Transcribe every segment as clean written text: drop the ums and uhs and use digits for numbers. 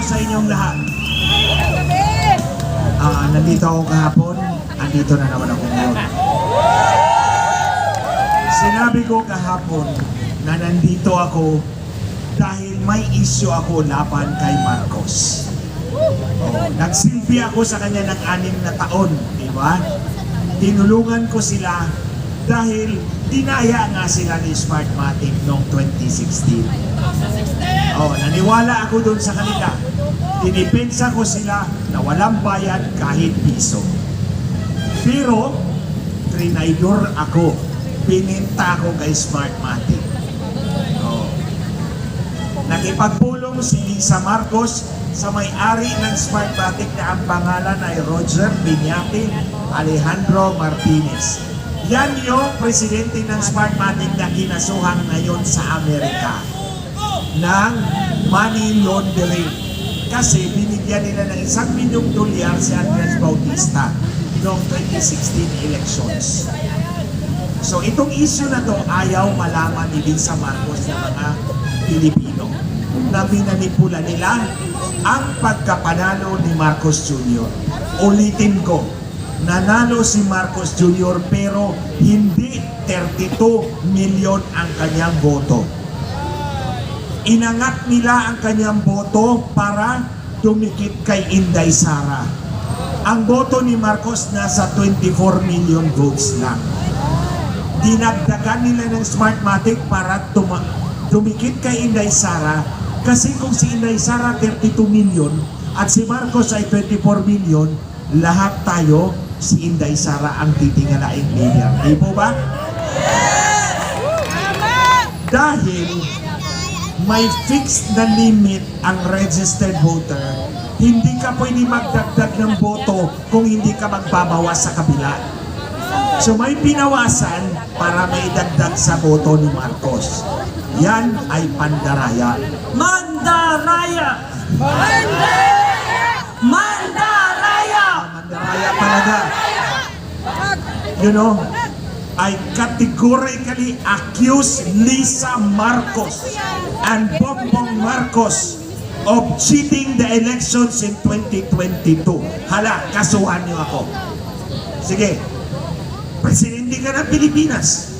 sa inyong lahat. Nandito ako kahapon, andito na naman ako ngayon. Sinabi ko kahapon na nandito ako dahil may issue ako laban kay Marcos. Nagsilbi ako sa kanya ng 6 na taon, di ba? Tinulungan ko sila dahil dinaya nga sila ni Smartmatic noong 2016. Naniwala ako doon sa kanila. Dinipensa ko sila na walang bayad kahit piso. Pero, trinaydor ako. Pininta ako kay Smartmatic. Nakipagpulong si Lisa Marcos sa may-ari ng Smartmatic na ang pangalan ay Roger Piñate Alejandro Martinez. Yan yung presidente ng Smartmatic na kinasuhan ngayon sa Amerika ng money laundering. Kasi binigyan nila ng $1 milyong si Andres Bautista noong 2016 elections. So itong issue na to ayaw malaman ni Lisa Marcos ng mga Pilipino na minanipula nila ang pagkapanalo ni Marcos Jr. Ulitin ko, nanalo si Marcos Jr. pero hindi 32 milyon ang kanyang boto. Inangat nila ang kanyang boto para dumikit kay Inday Sara. Ang boto ni Marcos nasa 24 million votes lang. Dinagdagan nila ng Smartmatic para dumikit kay Inday Sara kasi kung si Inday Sara 32 million at si Marcos ay 24 million, lahat tayo si Inday Sara ang titingalaing leader. Di po ba? Dahil may fixed na limit ang registered voter, hindi ka pwede magdagdag ng boto kung hindi ka magbabawas sa kabila. So may pinawasan para may dagdag sa boto ni Marcos. Yan ay pandaraya. Mandaraya! Mandaraya! Mandaraya! Mandaraya talaga. You know, I categorically accuse Lisa Marcos and Bongbong Marcos of cheating the elections in 2022. Hala, kasuhan niyo ako. Sige, Presidente ka ng Pilipinas.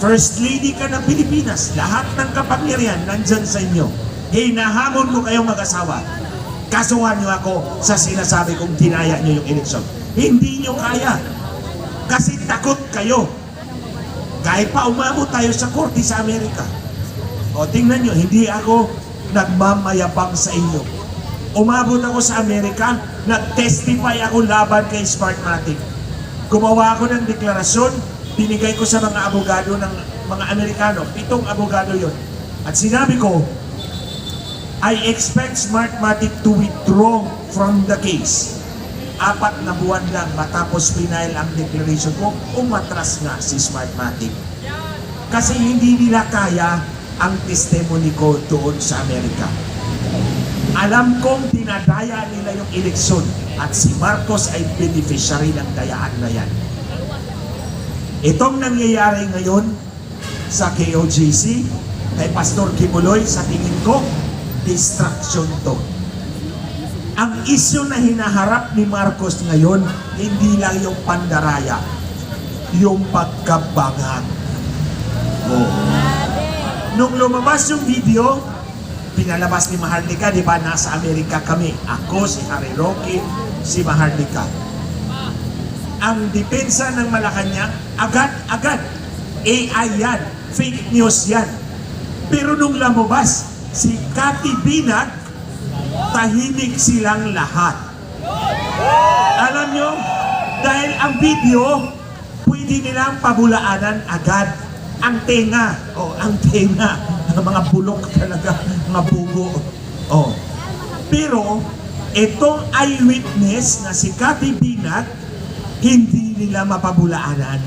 First Lady ka ng Pilipinas. Lahat ng kapangyarihan nandyan sa inyo. Hinahamon ko kayong mag-asawa. Kasuhan niyo ako sa sinasabi kong dinaya niyo yung election. Hindi niyo kaya. Kasi takot kayo. Kahit pa umabot tayo sa korte sa Amerika. Tingnan nyo, hindi ako nagmamayabang sa inyo. Umabot ako sa Amerika, nag-testify ako laban kay Smartmatic. Gumawa ako ng deklarasyon, binigay ko sa mga abogado ng mga Amerikano. 7 abogado yon. At sinabi ko, I expect Smartmatic to withdraw from the case. 4 na buwan lang matapos final ang declaration ko, umatras nga si Smartmatic. Kasi hindi nila kaya ang testimony ko doon sa Amerika. Alam kong dinadaya nila yung eleksyon at si Marcos ay beneficiary ng dayaan na yan. Itong nangyayari ngayon sa KOJC, kay Pastor Kibuloy, sa tingin ko, distraction to. Ang issue na hinaharap ni Marcos ngayon, hindi lang yung pandaraya, yung pagkabangag. Nung lumabas yung video, pinalabas ni Maharlika, di ba, nasa Amerika kami. Ako, si Harry Roque, si Maharlika. Ang depensa ng Malacanang, agad-agad, AI yan, fake news yan. Pero nung lumabas, si Cathy Binag, tahimik silang lahat. Alam nyo, dahil ang video, pwede nilang pabulaanan agad ang tenga. Ang tenga. Mga bulok talaga, mga bugo. Pero, itong eyewitness na si Cathy Binag, hindi nila mapabulaanan.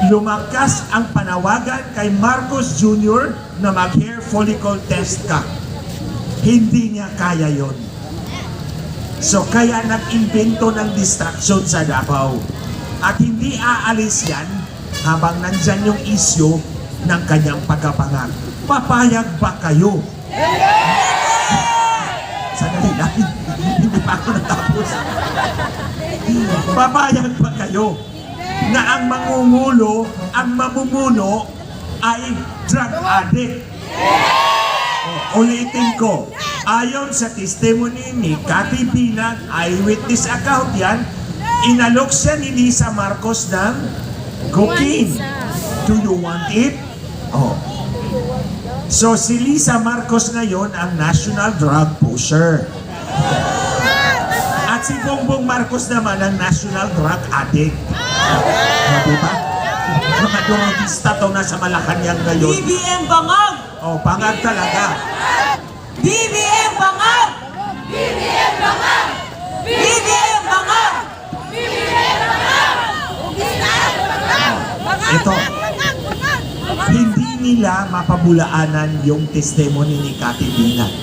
Lumakas ang panawagan kay Marcos Jr. na mag-hair follicle test ka. Hindi niya kaya yon. So kaya nag-invento ng distraction sa Davao. At hindi aalis yan habang nandyan yung issue ng kanyang pagkapangak. Papayag ba kayo Sandali lang, hindi pa ako natapos. Papayag ba kayo na ang mangungulo, ang mamumuno ay drug addict? Ulitin ko, ayon sa testimony ni Cathy Binag, eyewitness account yan, inalok siya ni Lisa Marcos ng cocaine. Do you want it? Oh. So si Lisa Marcos ngayon ang national drug pusher. At si Bongbong Marcos naman ang national drug addict. Diba? Mga durugista to na sa Malacanang ngayon. BBM Bangag! Oh, pangag talaga. BBM Bangag! BBM Bangag! BBM Bangag! BBM Bangag! Ito, hindi nila mapabulaanan yung testimony ni Cathy Binag.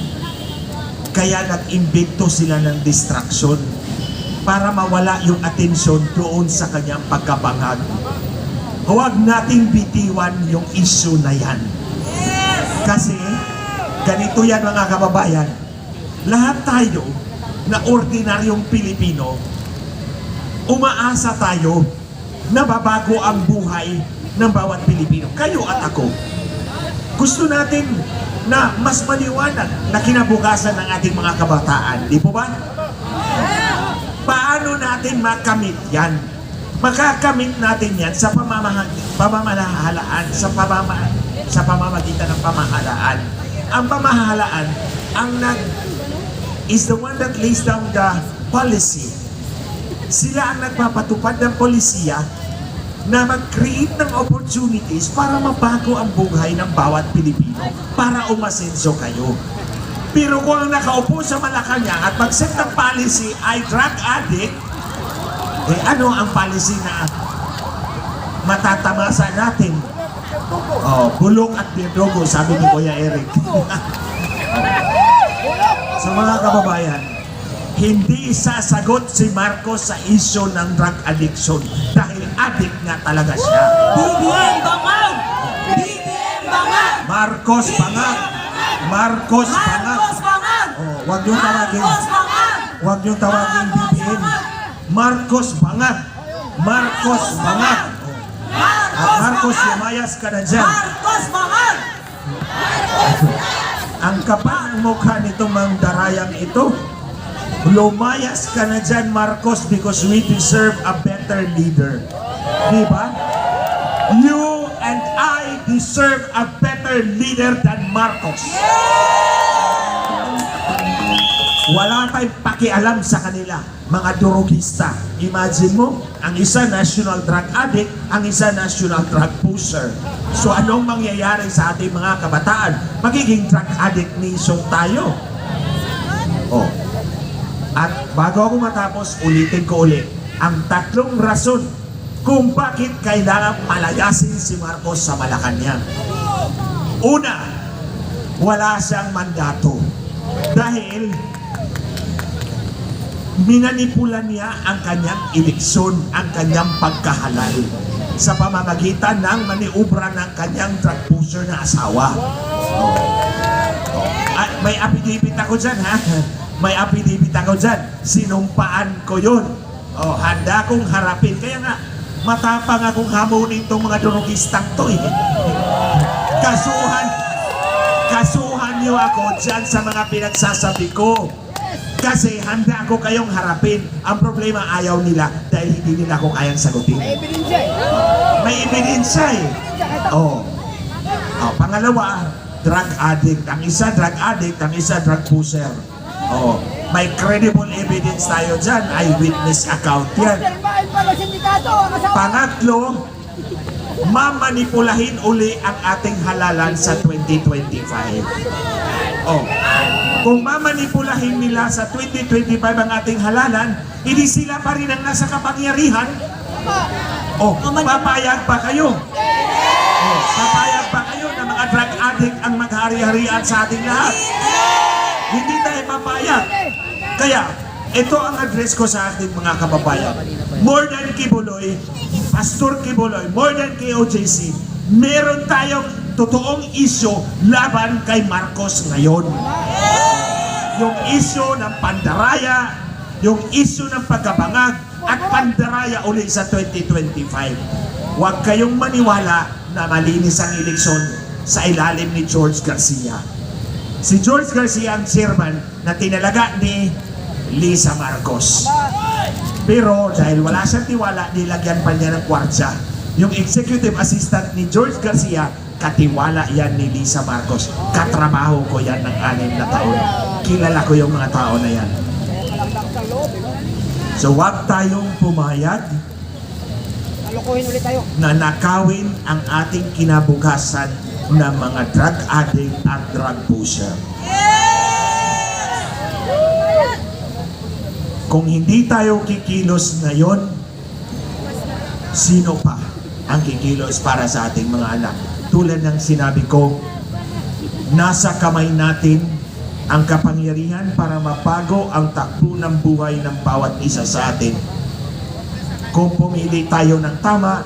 Kaya nag-imbento sila ng distraction para mawala yung atensyon doon sa kanyang pagkabangag. Huwag nating bitiwan yung issue na yan. Kasi, ganito yan mga kababayan, lahat tayo na ordinaryong Pilipino, umaasa tayo na babago ang buhay ng bawat Pilipino. Kayo at ako. Gusto natin na mas maliwanag na kinabukasan ng ating mga kabataan. Di po ba? Paano natin makamit yan? Makakamit natin yan sa pamamahalaan, sa pamamagitan ng pamahalaan. Ang pamahalaan, is the one that lays down the policy. Sila ang nagpapatupad ng polisiya na mag-create ng opportunities para mabago ang buhay ng bawat Pilipino, para umasenso kayo. Pero kung ang nakaupo sa Malacanang at mag-set ng policy ay drug addict, eh ano ang policy na matatamasa natin? Oh, bulok at birdogo, sabi ni Kuya Eric. So mga kababayan, hindi sasagot si Marcos sa issue ng drug addiction dahil addict nga talaga siya. BBM Bangag! BBM Bangag! Marcos Bangag! Marcos Bangag! Marcos Bangag! Oh, wag niyo tawagin. Marcos Bangag! Wag niyo tawagin BBM. Marcos Bangag! Marcos Bangag! Oh. At Marcos, lumayas ka na dyan. Marcos Bangag! Ang kapal ng mukha nitong mandarayang ito. Lumayas ka na dyan, Marcos, because we deserve a better leader. Di ba? You and I deserve a better leader than Marcos. Wala tayong pakialam sa kanila, mga durugista. Imagine mo, ang isa national drug addict, ang isa national drug pusher. So anong mangyayari sa ating mga kabataan? Magiging drug addict nation tayo. Oh. At bago ako matapos, ulitin ko ulit ang tatlong rason kung bakit kailangan palayasin si Marcos sa Malacanang. Una, wala siyang mandato dahil minanipulan niya ang kanyang eleksyon, ang kanyang pagkahalal sa pamamagitan ng maniubra ng kanyang drug pusher na asawa. At may affidavit ako dyan, ha? May affidavit ako dyan. Sinumpaan ko yun. Oh, handa kong harapin. Kaya nga, matapang akong hamunin itong mga durugistang to, eh. Kasuhan niyo ako dyan sa mga pinagsasabi ko. Kasi handa ako kayong harapin. Ang problema, ayaw nila dahil hindi nila ako kayang sagutin. May ebidensya eh. Oh. Oh, pangalawa, drug addict. Ang isa drug addict, ang isa drug pusher. Oh, may credible evidence tayo dyan. Eyewitness account yan. Pangatlo, mamanipulahin uli ang ating halalan sa 2025. Oh, kung mamanipulahin nila sa 2025 ang ating halalan, hindi sila pa rin ang nasa kapangyarihan. Oh, papayag pa kayo? Oh, papayag pa kayo na mga drug addict ang maghari-harian sa ating lahat? Hindi tayo papayag. Kaya, ito ang address ko sa ating mga kababayan. More than Kibuloy, Pastor Kibuloy, more than KOJC, meron tayong totoong isyo laban kay Marcos ngayon. Yung isyo ng pandaraya, yung isyo ng pagkabangag, at pandaraya uli sa 2025. Huwag kayong maniwala na malinis ang eleksyon sa ilalim ni George Garcia. Si George Garcia ang chairman na tinalaga ni Lisa Marcos. Pero dahil wala siyang tiwala, nilagyan pa niya ng kwartsa. Yung executive assistant ni George Garcia, katiwala yan ni Lisa Marcos. Katrabaho ko yan ng 6 na taon. Kilala ko yung mga tao na yan. So wag tayong pumayag na nakawin ang ating kinabukasan ng mga drug addict at drug pusher. Kung hindi tayo kikilos ngayon, sino pa ang kikilos para sa ating mga anak? Tulad ng sinabi ko, nasa kamay natin ang kapangyarihan para mabago ang takbo ng buhay ng bawat isa sa atin. Kung pumili tayo ng tama,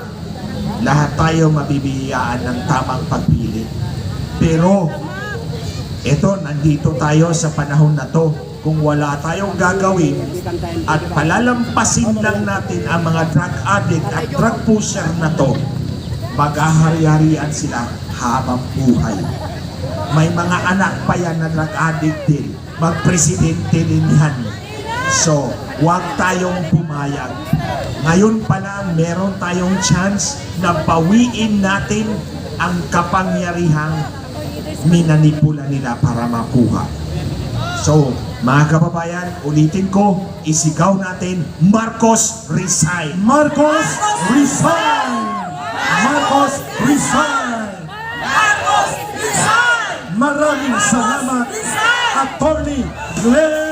lahat tayo mabibigyan ng tamang pagpili. Pero, nandito tayo sa panahon na to. Kung wala tayong gagawin at palalampasin lang natin ang mga drug addict at drug pusher na to, maghahari-harian sila habang buhay. May mga anak pa yan na drug addict din. Magpresidente din yan. So, huwag tayong pumayag. Ngayon pa lang, meron tayong chance na bawiin natin ang kapangyarihang minanipula nila para makuha. So, mga kababayan, ulitin ko, isigaw natin, Marcos resign! Marcos resign! Marcos resign! Marcos resign! Maraming salamat, Resign! Attorney Glenn